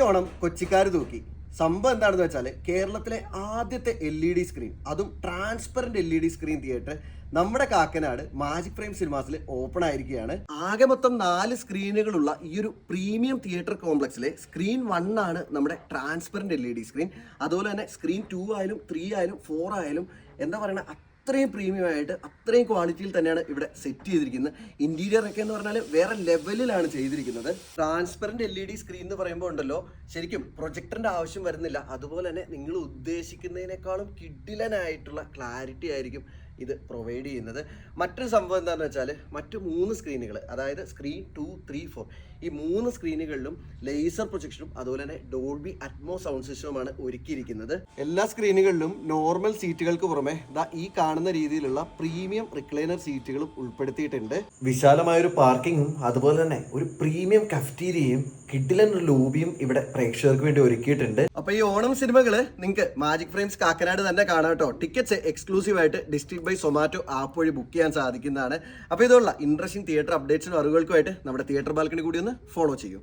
ഓണം കൊച്ചിക്കാർ തൂക്കി. സംഭവം എന്താണെന്ന് വെച്ചാൽ കേരളത്തിലെ ആദ്യത്തെ LED സ്ക്രീൻ, അതും ട്രാൻസ്പെറന്റ് LED സ്ക്രീൻ തിയേറ്റർ നമ്മുടെ കാക്കനാട് മാജിക് ഫ്രെയിം സിനിമാസിൽ ഓപ്പൺ ആയിരിക്കുകയാണ്. ആകെ മൊത്തം 4 സ്ക്രീനുകളുള്ള ഈ ഒരു പ്രീമിയം തിയേറ്റർ കോംപ്ലക്സിലെ സ്ക്രീൻ 1 ആണ് നമ്മുടെ ട്രാൻസ്പെറന്റ് LED സ്ക്രീൻ. അതുപോലെ തന്നെ സ്ക്രീൻ 2 ആയാലും 3 ആയാലും 4 ആയാലും എന്താ പറയുക, അത്രയും പ്രീമിയം ആയിട്ട് അത്രയും ക്വാളിറ്റിയിൽ തന്നെയാണ് ഇവിടെ സെറ്റ് ചെയ്തിരിക്കുന്നത്. ഇന്റീരിയർ ഒക്കെ എന്ന് പറഞ്ഞാൽ വേറെ ലെവലിലാണ് ചെയ്തിരിക്കുന്നത്. ട്രാൻസ്പെറന്റ് LED സ്ക്രീൻ എന്ന് പറയുമ്പോൾ ഉണ്ടല്ലോ, ശരിക്കും പ്രൊജക്ടറിന്റെ ആവശ്യം വരുന്നില്ല. അതുപോലെ തന്നെ നിങ്ങൾ ഉദ്ദേശിക്കുന്നതിനേക്കാളും കിഡിലനായിട്ടുള്ള ക്ലാരിറ്റി ആയിരിക്കും ഇത് പ്രൊവൈഡ് ചെയ്യുന്നത്. മറ്റൊരു സംഭവം എന്താണെന്ന് വെച്ചാൽ മറ്റു 3 സ്ക്രീനുകൾ, അതായത് സ്ക്രീൻ 2, 3, 4 ഈ 3 സ്ക്രീനുകളിലും ലേസർ പ്രൊജക്ഷനും അതുപോലെ തന്നെ ഡോൾബി അറ്റ്മോ സൗണ്ട് സിസ്റ്റവുമാണ് ഒരുക്കിയിരിക്കുന്നത്. എല്ലാ സ്ക്രീനുകളിലും നോർമൽ സീറ്റുകൾക്ക് പുറമെ ഈ കാണുന്ന രീതിയിലുള്ള പ്രീമിയം റിക്ലൈനർ സീറ്റുകളും ഉൾപ്പെടുത്തിയിട്ടുണ്ട്. വിശാലമായൊരു പാർക്കിങ്ങും അതുപോലെ തന്നെ ഒരു പ്രീമിയം കഫ്റ്റീരിയയും കിഡിലൻ ലോബിയും ഇവിടെ പ്രേക്ഷകർക്ക് വേണ്ടി ഒരുക്കിയിട്ടുണ്ട്. അപ്പൊ ഈ ഓണം സിനിമകള് നിങ്ങൾക്ക് മാജിക് ഫ്രെയിംസ് കാക്കനാട് തന്നെ കാണാം കേട്ടോ. ടിക്കറ്റ്സ് എക്സ്ക്ലൂസീവ് ആയിട്ട് ഡിസ്ട്രിക്ട് ബൈ സൊമാറ്റോ ആപ്പ് വഴി ബുക്ക് ചെയ്യാൻ സാധിക്കുന്നതാണ്. അപ്പോൾ ഇതുള്ള ഇൻട്രസ്റ്റിംഗ് തിയേറ്റർ അപ്ഡേറ്റ്സിനും അറിവുകൾക്കുമായിട്ട് നമ്മുടെ തിയേറ്റർ ബാൽക്കണി കൂടി ഒന്ന് ഫോളോ ചെയ്യൂ.